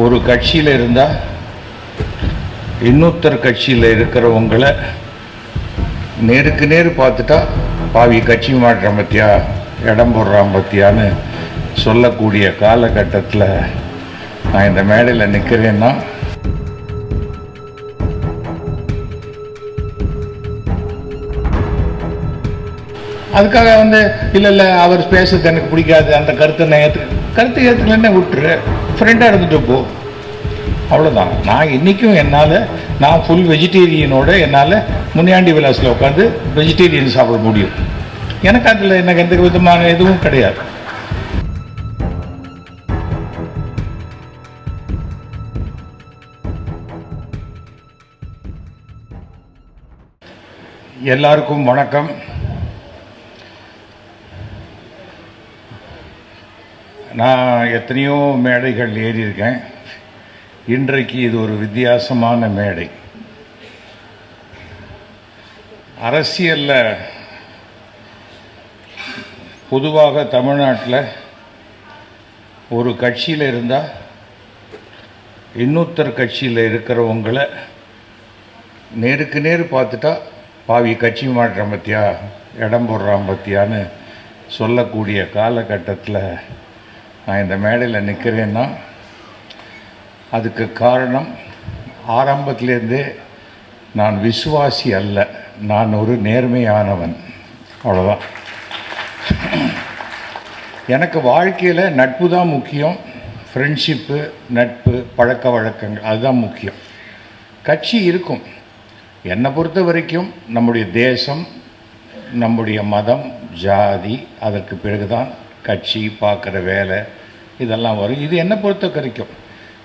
ஒரு கட்சியில் இருந்தால் இன்னொருத்தர் கட்சியில் இருக்கிறவங்களை நேருக்கு நேர் பார்த்துட்டா பாவி கட்சி மாற்றம் பற்றியா இடம் போடுறான் பற்றியான்னு சொல்லக்கூடிய காலகட்டத்தில் நான் இந்த மேடையில் நிற்கிறேன்னா அதுக்காக இல்லை அவர் பேசுறது எனக்கு பிடிக்காது, அந்த கருத்தை நான் ஏற்றுக்கலன்னு விட்டுரு, ஃப்ரெண்டாக இருந்துட்டு போ, அவ்வளோதான். நான் இன்றைக்கும் நான் ஃபுல் வெஜிடேரியனோட என்னால் முனியாண்டி விலாஸில் உட்காந்து வெஜிடேரியன் சாப்பிட முடியும். எனக்கு அதில் எனக்கு எந்த விதமான எதுவும் கிடையாது. எல்லாருக்கும் வணக்கம். நான் எத்தனையோ மேடைகள் ஏறியிருக்கேன். இன்றைக்கு இது ஒரு வித்தியாசமான மேடை. அரசியலில் பொதுவாக தமிழ்நாட்டில் ஒரு கட்சியில் இருந்தால் இன்னொருத்தர் கட்சியில் இருக்கிறவங்களை நேருக்கு நேர் பார்த்துட்டா பாவி கட்சி மாற்றம் பற்றியா இடம் போடுறான் பற்றியான்னு சொல்லக்கூடிய காலகட்டத்தில் நான் இந்த மேடையில் நிற்கிறேன்னா அதுக்கு காரணம் ஆரம்பத்திலேருந்தே நான் விசுவாசி அல்ல, நான் ஒரு நேர்மையானவன், அவ்வளோதான். எனக்கு வாழ்க்கையில் நட்பு தான் முக்கியம். ஃப்ரெண்ட்ஷிப்பு, நட்பு, பழக்க வழக்கங்கள் அதுதான் முக்கியம். கட்சி இருக்கும். என்னை பொறுத்த வரைக்கும் நம்முடைய தேசம், நம்முடைய மதம், ஜாதி, அதற்கு பிறகுதான் கட்சி, பார்க்குற வேலை இதெல்லாம் வரும். இது என்னை பொறுத்த வரைக்கும்.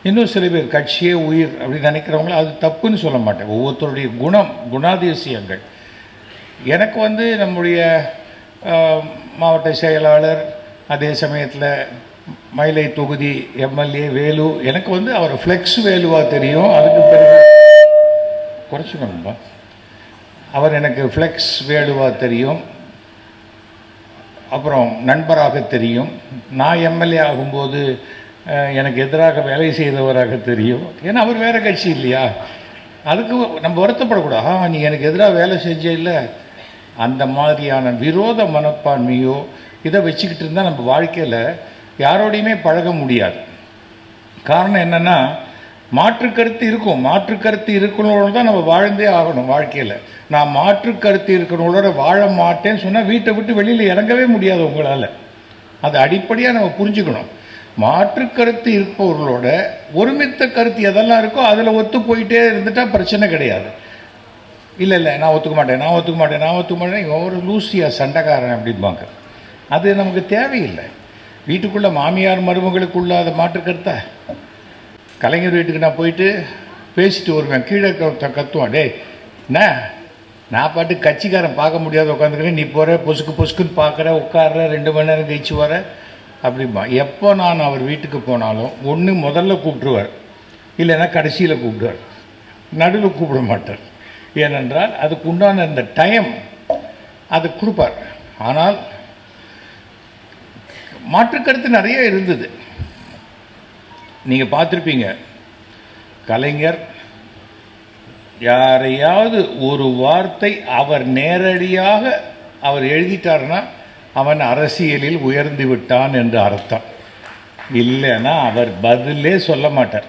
இன்னும் சில பேர் கட்சியே உயிர் அப்படின்னு நினைக்கிறவங்கள அது தப்புன்னு சொல்ல மாட்டேன். ஒவ்வொருத்தருடைய குணாதிசயங்கள். எனக்கு நம்முடைய மாவட்ட செயலாளர், அதே சமயத்தில் மயிலை தொகுதி எம்எல்ஏ வேலு, எனக்கு அவர் ஃப்ளெக்ஸ் வேலுவாக தெரியும். அதுக்கு பிறகு குறைச்சிக்கணும்பா, அவர் எனக்கு ஃப்ளெக்ஸ் வேலுவாக தெரியும். அப்புறம் நண்பராக தெரியும். நான் எம்எல்ஏ ஆகும்போது எனக்கு எதிராக வேலை செய்தவராக தெரியும். ஏன்னா அவர் வேறு கட்சி இல்லையா, அதுக்கு நம்ம வருத்தப்படக்கூடாது. நீ எனக்கு எதிராக வேலை செஞ்சே இல்லை, அந்த மாதிரியான விரோத மனப்பான்மையோ இதை வச்சுக்கிட்டு இருந்தால் நம்ம வாழ்க்கையில் யாரோடையுமே பழக முடியாது. காரணம் என்னென்னா, மாற்று கருத்து இருக்கும். மாற்று கருத்து இருக்கணும்னு தான் நம்ம வாழ்ந்தே ஆகணும் வாழ்க்கையில். நான் மாற்று கருத்து இருக்கணுங்களோட வாழ மாட்டேன்னு சொன்னால் வீட்டை விட்டு வெளியில் இறங்கவே முடியாது உங்களால். அது அடிப்படையாக நம்ம புரிஞ்சுக்கணும். மாற்று கருத்து இருப்பவர்களோட ஒருமித்த கருத்து எதெல்லாம் இருக்கோ அதில் ஒத்து போயிட்டே இருந்துட்டால் பிரச்சனை கிடையாது. இல்லை நான் ஒத்துக்க மாட்டேன் இவன் ஒரு லூசியா சண்டைக்காரன் அப்படிம்பாங்க. அது நமக்கு தேவையில்லை. வீட்டுக்குள்ளே மாமியார் மருமகளுக்குள்ள அதை மாற்று கருத்தா? கலைஞர் வீட்டுக்கு நான் போயிட்டு பேசிட்டு வருவேன். கீழே கத்துவான், டே என்ன நான் பாட்டு கட்சிக்காரன் பார்க்க முடியாத உட்காந்துக்கிறேன், நீ போகிற பொசுக்குன்னு பார்க்குற, உட்கார்ற, 2 மணி நேரம் கழிச்சு வர அப்படிம்பா. எப்போ நான் அவர் வீட்டுக்கு போனாலும் ஒன்று முதல்ல கூப்பிட்டுருவார், இல்லைன்னா கடைசியில் கூப்பிடுவார், நடுவில் கூப்பிட மாட்டார். ஏனென்றால் அதுக்கு உண்டான இந்த டைம் அது கொடுப்பார். ஆனால் மாற்றுக்கருத்து நிறைய இருந்தது. நீங்கள் பார்த்துருப்பீங்க, கலைஞர் யாரையாவது ஒரு வார்த்தை அவர் நேரடியாக அவர் எழுதிட்டார்னா அவன் அரசியலில் உயர்ந்து விட்டான் என்று அர்த்தம். இல்லைன்னா அவர் பதிலே சொல்ல மாட்டார்.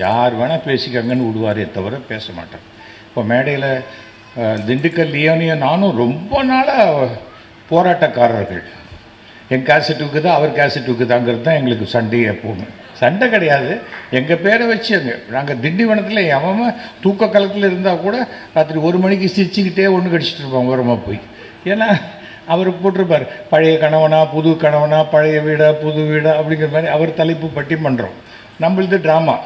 யார் வேணால் பேசிக்கங்கன்னு விடுவாரே தவிர பேச மாட்டார். இப்போ மேடையில் திண்டுக்கல் லியோனியும் நானும் ரொம்ப நாளாக போராட்டக்காரர்கள். என் கேசட்டுக்கு தான் அவர் கேசட்டுக்கு தாங்கிறது தான் எங்களுக்கு சண்டையே. எப்போவுமே சண்டை கிடையாது, எங்கள் பேரை வச்சு நாங்கள் திண்டிவனத்தில் எவன் தூக்க காலத்தில் இருந்தால் கூட ராத்திரி 1 மணிக்கு சிரிச்சுக்கிட்டே ஒன்று கடிச்சிட்டு இருப்போம் ஓரமாக போய். ஏன்னா அவர் போட்டிருப்பார், பழைய கணவனா புது கணவனா, பழைய வீடா புது வீடா அப்படிங்கிற மாதிரி அவர் தலைப்பு பட்டிமன்றம். நம்மளது ட்ராமா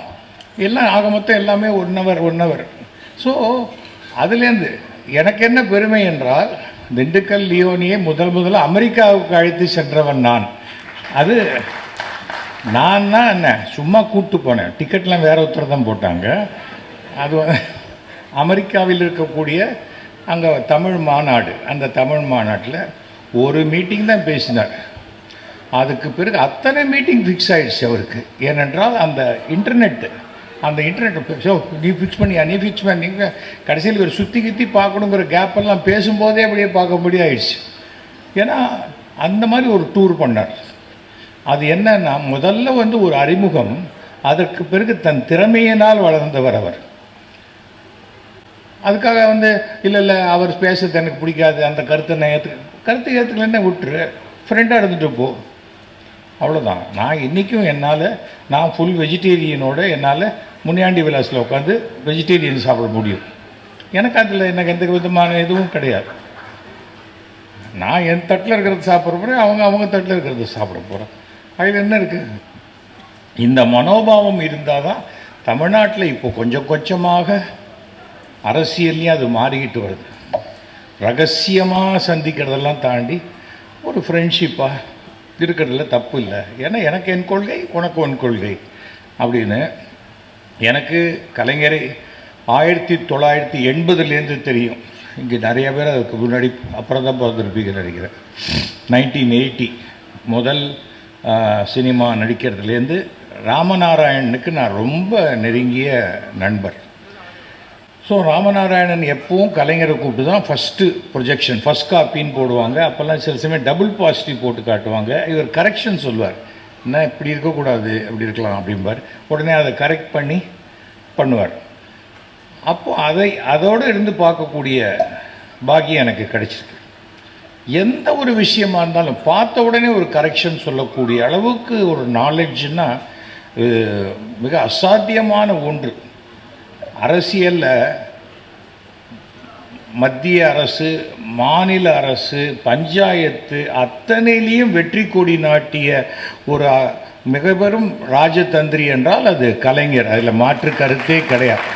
எல்லாம் ஆக மொத்தம் எல்லாமே 1 ஹவர். ஸோ அதுலேருந்து எனக்கு என்ன பெருமை என்றால், திண்டுக்கல் லியோனியை முதல்ல அமெரிக்காவுக்கு அழைத்து சென்றவன் நான். அது நான் தான் என்ன சும்மா கூப்பிட்டு போனேன். டிக்கெட்லாம் வேறு ஒருத்தர் தான் போட்டாங்க. அது அமெரிக்காவில் இருக்கக்கூடிய அங்கே தமிழ் மாநாடு, அந்த தமிழ் மாநாட்டில் ஒரு மீட்டிங் தான் பேசினார். அதுக்கு பிறகு அத்தனை மீட்டிங் ஃபிக்ஸ் ஆகிடுச்சு அவருக்கு. ஏனென்றால் அந்த இன்டர்நெட் ஸோ நீ ஃபிக்ஸ் பண்ணியா, நீ ஃபிக்ஸ் பண்ணி நீங்கள் கடைசியில் ஒரு சுற்றி கித்தி பார்க்கணுங்கிற கேப்பெல்லாம் பேசும்போதே அப்படியே பார்க்க முடியாயிடுச்சு. ஏன்னா அந்த மாதிரி ஒரு டூர் பண்ணார். அது என்னன்னா முதல்ல ஒரு அறிமுகம், அதற்கு பிறகு தன் திறமையினால் வளர்ந்தவர் அவர். அதுக்காக இல்லை அவர் பேசுறது எனக்கு பிடிக்காது, அந்த கருத்தை ஏற்றுக்கலன்னா விட்டுரு, ஃப்ரெண்டாக இருந்துட்டு போ, அவ்வளோதான். நான் இன்றைக்கும் நான் ஃபுல் வெஜிடேரியனோடு என்னால் முனியாண்டி விலாஸில் உட்காந்து வெஜிடேரியன் சாப்பிட முடியும். எனக்கு அதில் எனக்கு எந்த விதமான எதுவும் கிடையாது. நான் என் தட்டில் இருக்கிறது சாப்பிட போகிறேன், அவங்க தட்டில் இருக்கிறது சாப்பிட போகிறேன். அதில் என்ன இருக்குது? இந்த மனோபாவம் இருந்தால் தான் தமிழ்நாட்டில் இப்போ கொஞ்சம் கொஞ்சமாக அரசியல்லையும் அது மாறிக்கிட்டு வருது. ரகசியமாக சந்திக்கிறதெல்லாம் தாண்டி ஒரு ஃப்ரெண்ட்ஷிப்பாக இருக்கிறதுல தப்பு இல்லை. ஏன்னா எனக்கு என் கொள்கை, உனக்கு உன் கொள்கை அப்படின்னு. எனக்கு கலைஞரை 1980 தெரியும். இங்கே நிறைய பேர் அதுக்கு முன்னாடி அப்புறம் தான் பிறந்திருப்பீங்க நினைக்கிறேன். 1980 முதல் சினிமா நடிக்கிறதுலேருந்து ராமநாராயணனுக்கு நான் ரொம்ப நெருங்கிய நண்பர். ஸோ ராமநாராயணன் எப்பவும் கலைஞரை கூப்பிட்டு தான் ஃபஸ்ட்டு ப்ரொஜெக்ஷன், ஃபஸ்ட் காப்பின்னு போடுவாங்க. அப்போல்லாம் சில சமயம் டபுள் பாசிட்டிவ் போட்டு காட்டுவாங்க. இவர் கரெக்ஷன் சொல்லுவார், என்ன இப்படி இருக்கக்கூடாது, அப்படி இருக்கலாம் அப்படிம்பார். உடனே அதை கரெக்ட் பண்ணி பண்ணுவார். அப்போது அதோடு இருந்து பார்க்கக்கூடிய பாக்கியம் எனக்கு கிடைச்சிருக்கு. எந்த ஒரு விஷயமா இருந்தாலும் பார்த்த உடனே ஒரு கரெக்ஷன் சொல்லக்கூடிய அளவுக்கு ஒரு நாலேஜ்னா மிக அசாத்தியமான ஒன்று. அரசியலில் மத்திய அரசு, மாநில அரசு, பஞ்சாயத்து அத்தனையிலையும் வெற்றி கொடி நாட்டிய ஒரு மிக பெரும் ராஜதந்திரி என்றால் அது கலைஞர். அதில் மாற்று கருத்தே கிடையாது.